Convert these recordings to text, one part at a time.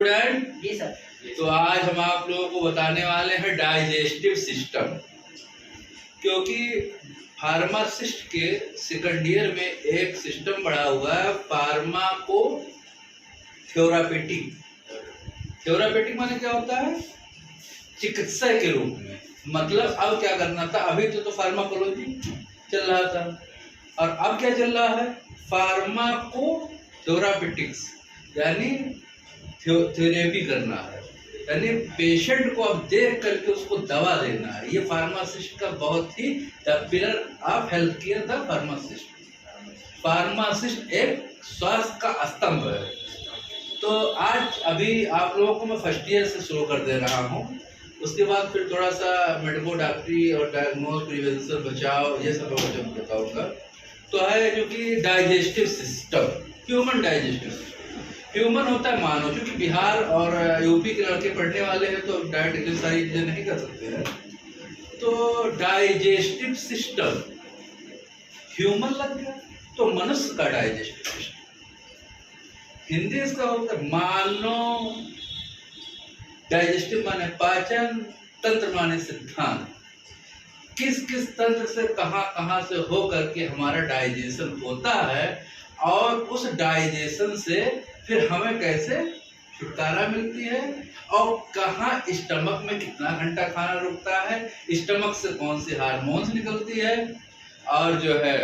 Student जी sir. तो आज हम आप लोगों को बताने वाले हैं डाइजेस्टिव सिस्टम, क्योंकि फार्मासिस्ट के सेकंड ईयर में एक सिस्टम पढ़ा हुआ है फार्माको थेरापेटिक। थेरापेटिक माने क्या होता है? चिकित्सा के रूप में। मतलब अब क्या करना था, अभी तो फार्माकोलॉजी चल रहा था और अब क्या चल रहा है, फार्माको थेरापेटिक्स, यानी थेरेपी करना है, यानी पेशेंट को अब देख करके उसको दवा देना है। ये फार्मासिस्ट का बहुत ही the pillar of health care the pharmacist. Pharmacist एक स्वास्थ्य का स्तंभ है। तो आज अभी आप लोगों को मैं फर्स्ट ईयर से शुरू कर दे रहा हूँ, उसके बाद फिर थोड़ा सा मेडिको डॉक्टरी और डायग्नोज प्रिवेंशन बचाव ये सब मैं बताऊँगा। तो है जो कि digestive system, human digestive system. Human होता है मानव, क्योंकि बिहार और यूपी के लड़के पढ़ने वाले हैं तो डाइट इतनी सारी चीजें नहीं कर सकते हैं। तो डाइजेस्टिव सिस्टम ह्यूमन लग गया तो मनुष्य का डाइजेस्टिव सिस्टम, हिंदी इसका होता है मानव। डाइजेस्टिव माने पाचन, तंत्र माने सिद्धांत, किस किस तंत्र से कहां कहां से हो करके हमारा डाइजेशन होता है और उस डाइजेशन से फिर हमें कैसे छुटकारा मिलती है और कहाँ स्टमक में कितना घंटा खाना रुकता है, स्टमक से कौन सी हार्मोन्स निकलती है, और जो है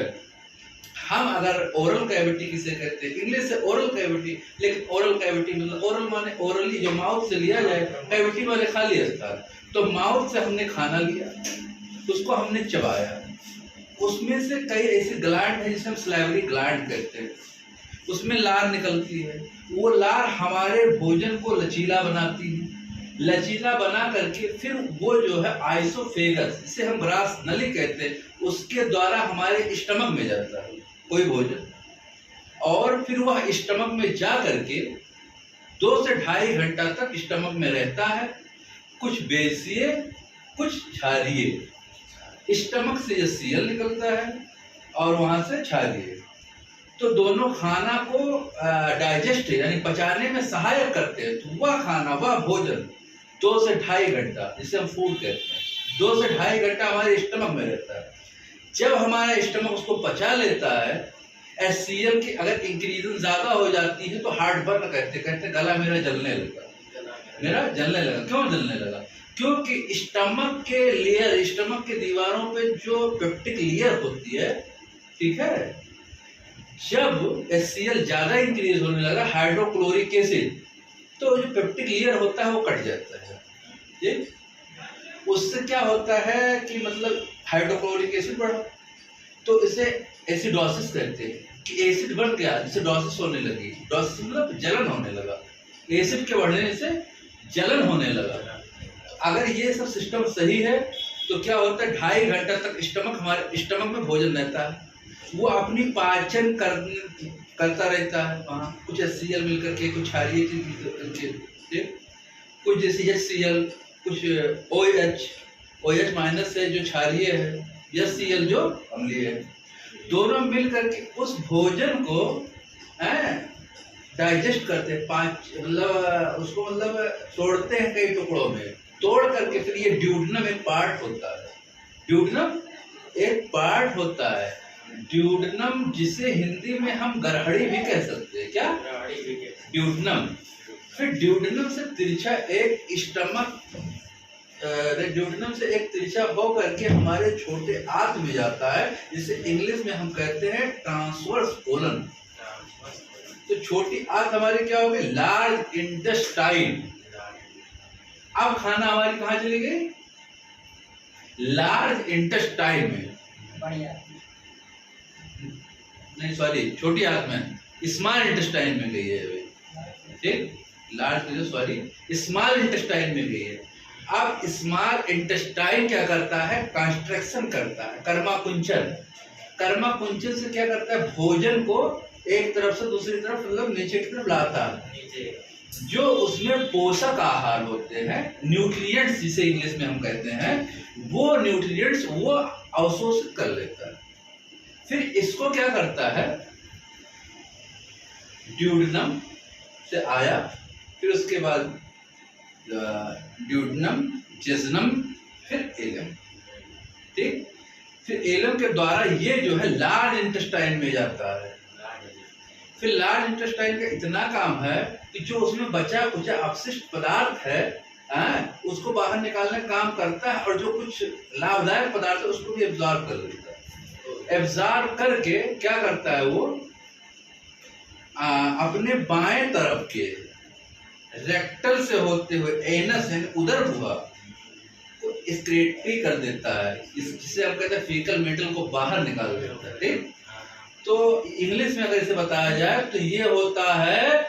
हम अगर ओरल कैविटी किसे कहते हैं, इंग्लिश से ओरल कैविटी, लेकिन ओरल कैविटी मतलब ओरल माने ओरली जो माउथ से लिया जाए, कैविटी वाले खाली स्थान। तो माउथ से हमने खाना लिया, उसको हमने चबाया, उसमें से कई ऐसे ग्लैंड है जिसे हम सलाइवरी ग्लैंड कहते हैं, उसमें लार निकलती है। वो लार हमारे भोजन को लचीला बनाती है, लचीला बना करके फिर वो जो है आइसोफेगस, जिसे हम ग्रास नली कहते हैं, उसके द्वारा हमारे स्टमक में जाता है कोई भोजन, और फिर वह स्टमक में जा करके 2 से 2.5 घंटा तक स्टमक में रहता है। कुछ बेसिए कुछ क्षारीय, स्टमक से ये सीएल निकलता है और वहां से क्षारीय। तो दोनों खाना को डाइजेस्ट यानी पचाने में सहायक करते हैं। तो वह खाना, वह भोजन 2 से 2.5 घंटा, जिसे हम फूड कहते हैं, 2 से 2.5 घंटा हमारे स्टमक में रहता है। जब हमारा स्टमक उसको पचा लेता है, एचसीएल की अगर इंक्रीजन ज्यादा हो जाती है तो हार्ट बर्न कहते गला मेरा जलने लगा, मेरा जलने लगा। क्यों जलने लगा? क्योंकि स्टमक के लेयर, स्टमक के दीवारों पे जो पेप्टिक लेयर होती है, ठीक है, जब एचसीएल ज्यादा इंक्रीज होने लगा, हाइड्रोक्लोरिक एसिड, तो जो पेप्टिक लेयर होता है वो कट जाता है। ठीक, उससे क्या होता है कि मतलब हाइड्रोक्लोरिक एसिड बढ़ा, तो इसे एसिडोसिस कहते हैं कि एसिड बढ़ गया, एसिडोसिस होने लगी। डोसिस मतलब जलन होने लगा, एसिड के बढ़ने से जलन होने लगा। अगर ये सब सिस्टम सही है तो क्या होता है, 2.5 घंटा तक स्टमक, हमारे स्टमक में भोजन रहता है, वो अपनी पाचन करता रहता है। वहाँ कुछ एचसीएल मिलकर के, कुछ क्षारीय चीज मिलकर, कुछ जैसे एचसीएल, कुछ OH माइनस है जो क्षारीय है, एचसीएल जो अम्लीय है, दोनों मिल करके उस भोजन को डाइजेस्ट करते हैं। मतलब उसको मतलब तोड़ते हैं कई टुकड़ों में, तोड़ करके फिर ये ड्यूडनम एक पार्ट होता है, ड्यूडनम एक पार्ट होता है, ड्यूडनम, जिसे हिंदी में हम गरहड़ी भी कह सकते हैं। क्या? ड्यूडनम। फिर ड्यूडनम से तिरछा एक स्टमक, ड्यूडनम से एक तिरछा हो करके हमारे छोटे आंत में जाता है, जिसे इंग्लिश में हम कहते हैं ट्रांसवर्स कोलन। तो छोटी आंत हमारी क्या होगी? Large intestine. अब खाना हमारी कहाँ चली गई? लार्ज इंटेस्टाइन में, नहीं सॉरी, छोटी आंत में, स्मॉल इंटेस्टाइन में गई है। ठीक, लार्ज सॉरी स्मॉल इंटेस्टाइन में गई है। अब स्मॉल इंटेस्टाइन क्या करता है? कंस्ट्रक्शन करता है, कर्माकुंचन। कर्माकुंचन से क्या करता है? भोजन को एक तरफ से दूसरी तरफ, मतलब नीचे की तरफ लाता है। जो उसमें पोषक आहार होते हैं, न्यूट्रिएंट्स जिसे इंग्लिश में हम कहते हैं, वो न्यूट्रिएंट्स वो अवशोषित कर लेता है। फिर इसको क्या करता है? ड्यूडेनम से आया, फिर उसके बाद ड्यूडेनम, जेजुनम, फिर एलम। ठीक, फिर एलम के द्वारा ये जो है लार्ज इंटेस्टाइन में जाता है। फिर लार्ज इंटेस्टाइन का इतना काम है कि जो उसमें बचा कुचा अपशिष्ट पदार्थ है उसको बाहर निकालने का काम करता है, और जो कुछ लाभदायक पदार्थ है उसको भी एब्जॉर्ब कर लेता है। एब्जॉर्ब करके क्या करता है वो अपने बाएं तरफ के रेक्टल से होते हुए एनस यानी उदर हुआ तो स्क्रेटरी कर देता है, जिसे हम कहते हैं फीकल मेटल को बाहर निकाल देता है। ठीक, तो इंग्लिश में अगर इसे बताया जाए तो ये होता है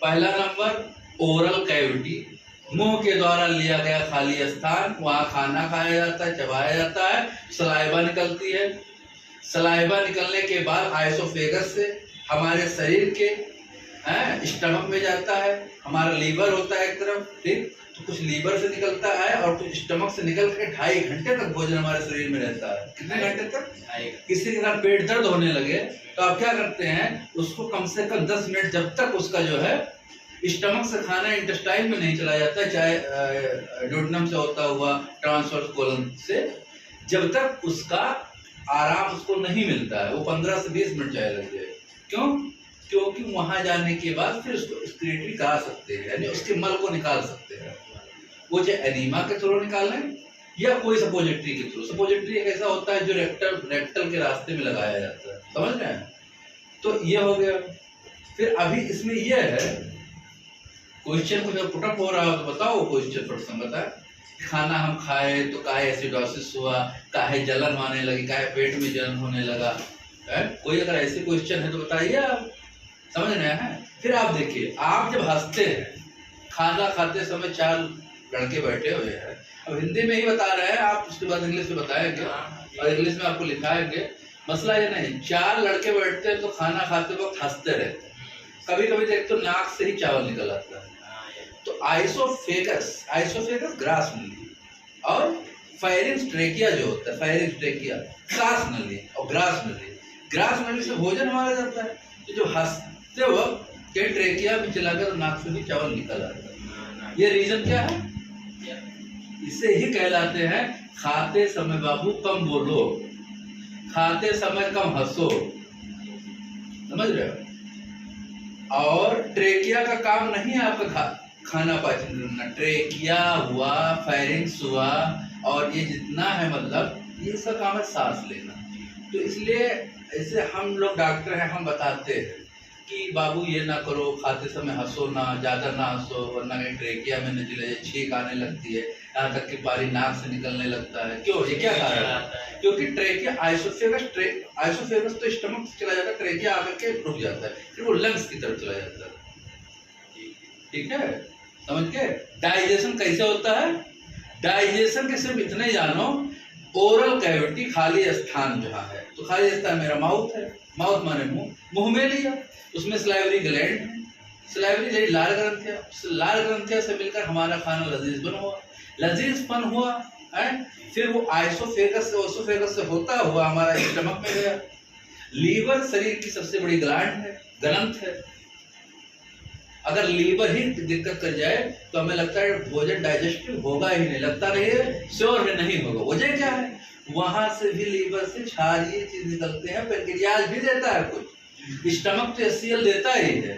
पहला नंबर ओरल कैविटी, मुंह के द्वारा लिया गया खाली स्थान, वहां खाना खाया जाता है, चबाया जाता है, सलाइवा निकलती है। सलाइवा निकलने के बाद आइसोफेगस से हमारे शरीर के स्टमक में जाता है। हमारा लीवर होता है एक तरफ, ठीक, तो कुछ लीवर से निकलता है और कुछ स्टमक से निकल के 2.5 घंटे तक भोजन हमारे शरीर में रहता है। कितने घंटे तक? किसी के साथ पेट दर्द होने लगे तो आप क्या करते हैं, उसको कम से कम 10 मिनट, जब तक उसका जो है स्टमक से खाना इंटेस्टाइन में नहीं चला जाता, चाहे ड्यूडेनम से होता हुआ ट्रांसवर्स कोलन से, जब तक उसका आराम उसको नहीं मिलता है, वो 15 से 20 मिनट चाहे लग जाए। क्यों? क्योंकि वहां जाने के बाद फिर उसको एक्सक्रीटरी करा सकते हैं, यानी उसके मल को निकाल सकते हैं। वो चाहे एनीमा के थ्रू निकालें या कोई सपोजिटरी के थ्रू। सपोजिटरी एक ऐसा होता है जो रेक्टल के रास्ते में लगाया जाता है, समझ रहे हैं? तो ये हो गया। फिर अभी इसमें यह है, क्वेश्चन को जब पुटअप हो रहा हो तो बताओ क्वेश्चन प्रश्न बताए। खाना हम खाए तो काहे एसिडोसिस हुआ, काहे जलन होने लगी, काहे पेट में जलन होने लगा है? कोई अगर ऐसे क्वेश्चन है तो बताइए, आप समझ रहे हैं? फिर आप देखिए, आप जब हंसते हैं, खाना खाते समय 4 लड़के बैठे हुए हैं, अब हिंदी में ही बता रहे हैं आप, उसके बाद इंग्लिश में बताएंगे और इंग्लिश में आपको लिखाएंगे। मसला ये नहीं, 4 लड़के बैठते हैं तो खाना खाते वक्त हंसते रहते हैं, कभी कभी देखते तो नाक से ही चावल निकल आता है। तो आइसोफेगस ग्रास नली और फायरिंग्स ट्रेकिया जो होता है, फायरिंग्स ट्रेकिया सांस नली और ग्रास नली से भोजन हमारा जाता है। तो जो हंसते वक्त के ट्रेकिया में चला गया तो नाक से भी चावल निकल आता है। ये रीजन क्या है? इसे ही कहलाते हैं खाते समय बाबू कम बोलो, खाते समय कम हंसो, समझ रहे हो? और ट्रेकिया का काम नहीं है आपका खाना पाचन करना, ट्रेकिया हुआ, फायरिंग्स हुआ और ये जितना है, मतलब ये सब काम है सांस लेना। तो इसलिए ऐसे हम लोग डॉक्टर हैं, हम बताते हैं कि बाबू ये ना करो, खाते समय हंसो ना, ज़्यादा ना हंसो, वरना ट्रेकिया में न चले जाए, छींक आने लगती है, यहाँ तक कि पानी नाक से निकलने लगता है। क्यों? ये क्या कारण है? क्योंकि ट्रेकिया आइसोफेगस तो स्टमक से चला जाता है, ट्रेकिया आकर के रुक जाता है, फिर वो लंग्स की तरफ चला जाता है। ठीक है, समझ के? डाइजेशन कैसे होता है? डाइजेशन के सिर्फ इतने ही जानो, ओरल कैविटी खाली स्थान जहाँ है, तो खाली स्थान मेरा माउथ है, माउथ माने मुंह में लिया, उसमें सलाइवरी ग्लैंड है, सलाइवरी ग्लैंड लाल ग्रंथिया, लाल ग्रंथिया से मिलकर हमारा खाना लजीजपन हुआ है। फिर वो आइसोफेगस से होता हुआ हमारा स्टमक में गया। लीवर शरीर की सबसे बड़ी ग्रंथ है। अगर लीवर ही दिक्कत कर जाए तो हमें लगता है भोजन डाइजेस्टिव होगा ही नहीं, लगता नहीं है, श्योर है नहीं होगा। वजह क्या है? वहां से भी लीवर से क्षारीय चीज निकलते हैं, पैंक्रियाज भी देता है कुछ, स्टमक तो HCl देता ही है।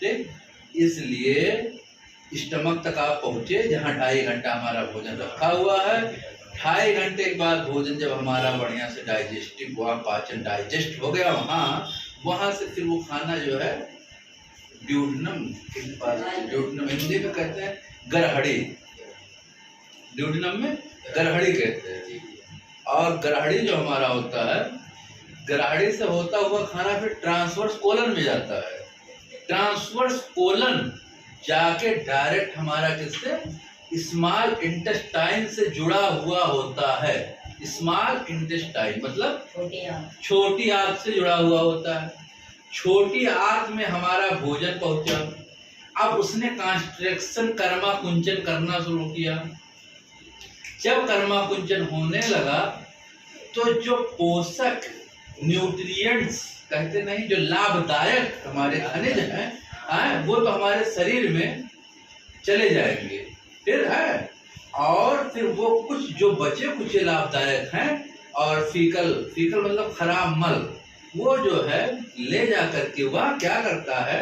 ठीक, इसलिए स्टमक तक आप पहुंचे जहां 2.5 घंटा हमारा भोजन रखा हुआ है। 2.5 घंटे के बाद भोजन जब हमारा बढ़िया से डाइजेस्टिव हुआ, पाचन डाइजेस्ट हो गया, वहां से फिर वो खाना जो है ड्यूडेनम हिंदी में कहते हैं गरहड़ी, ड्यूडेनम में गरहड़ी कहते हैं। और गरहड़ी जो हमारा होता है, गरहड़ी से होता हुआ खाना फिर ट्रांसवर्स कोलन में जाता है। ट्रांसवर्स कोलन जाके डायरेक्ट हमारा किससे? स्मॉल इंटेस्टाइन से जुड़ा हुआ होता है। स्मॉल इंटेस्टाइन मतलब छोटी आंत से जुड़ा हुआ होता है। छोटी आंत में हमारा भोजन पहुंचा, अब उसने कॉन्स्ट्रक्शन कर्माकुंचन करना शुरू किया। जब कर्माकुंचन होने लगा तो जो पोषक न्यूट्रिएंट्स कहते नहीं, जो लाभदायक हमारे खनिज हैं, वो तो हमारे शरीर में चले जाएंगे, फिर है, और फिर वो कुछ जो बचे कुछ लाभदायक हैं और फीकल, फीकल मतलब खराब मल, वो जो है ले जा करके वह क्या करता है,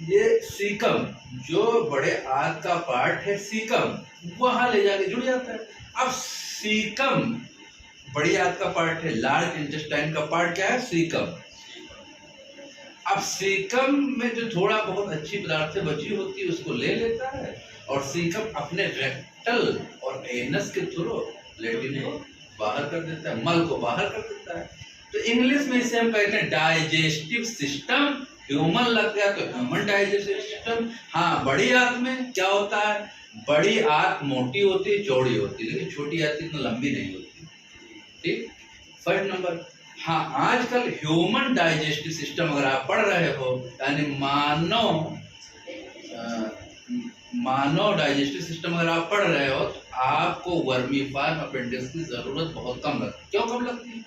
ये सीकम, जो बड़े आंत का पार्ट है सीकम, वहां ले जाके जुड़ जाता है। अब सीकम बड़ी आंत का पार्ट है, लार्ज इंटेस्टाइन का पार्ट क्या है, सीकम। अब सीकम में जो थोड़ा बहुत अच्छी पदार्थें बची होती है उसको ले लेता है, और सीकम अपने रेक्टल और एनस के थ्रू लेटिन को बाहर कर देता है, मल को बाहर कर देता है। तो इंग्लिश में इसे हम कहते हैं डाइजेस्टिव सिस्टम। ह्यूमन लग गया तो ह्यूमन डाइजेस्टिव सिस्टम। हाँ, बड़ी आंत में क्या होता है, बड़ी आंत मोटी होती है, चौड़ी होती है, लेकिन छोटी आंत इतनी लंबी नहीं होती। ठीक, फर्स्ट नंबर। हाँ, आजकल ह्यूमन डाइजेस्टिव सिस्टम अगर आप पढ़ रहे हो, यानी मानव डाइजेस्टिव सिस्टम अगर आप पढ़ रहे हो, तो आपको वर्मीफार्म अपेंडिक्स की जरूरत बहुत कम लगती है। क्यों कम लगती है?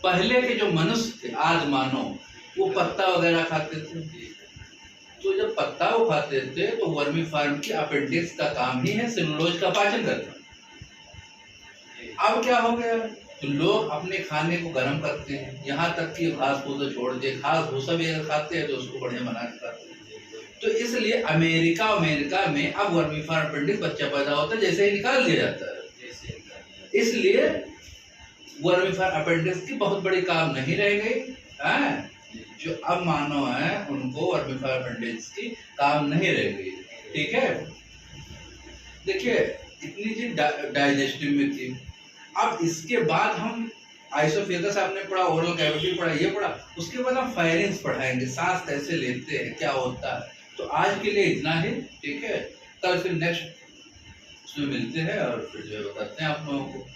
पहले के जो मनुष्य थे, आज मानव, वो पत्ता वगैरह खाते थे, तो जब पत्ता वो खाते थे तो वर्मीफार्म की अपेंडिक्स का काम ही है सेलुलोज का पाचन करना। अब क्या हो गया, तो लोग अपने खाने को गर्म करते हैं, यहाँ तक कि घास भूसा छोड़ दे, घास भूसा भी अगर खाते हैं तो उसको बढ़िया बना के खाते हैं। तो इसलिए अमेरिका में अब वर्मीफार्म अपेंडिक्स बच्चा पैदा होता है जैसे ही निकाल दिया जाता है। इसलिए वर्मीफार्म अपेंडिक्स की बहुत बड़ी काम नहीं रह गई है। जो अब मानव है उनको वर्मीफार्म अपेंडिक्स की काम नहीं रह गई। ठीक है, देखिए इतनी चीज डाइजेस्टिव में थी। अब इसके बाद हम आइसोफेगस आपने पढ़ा, ओरल कैविटी पढ़ा, ये पढ़ा, उसके बाद हम फायरिंग्स पढ़ाएंगे, सांस कैसे लेते हैं, क्या होता है। तो आज के लिए इतना ही। ठीक है, कल फिर नेक्स्ट उसमें मिलते हैं और फिर जो बताते हैं आप लोगों को।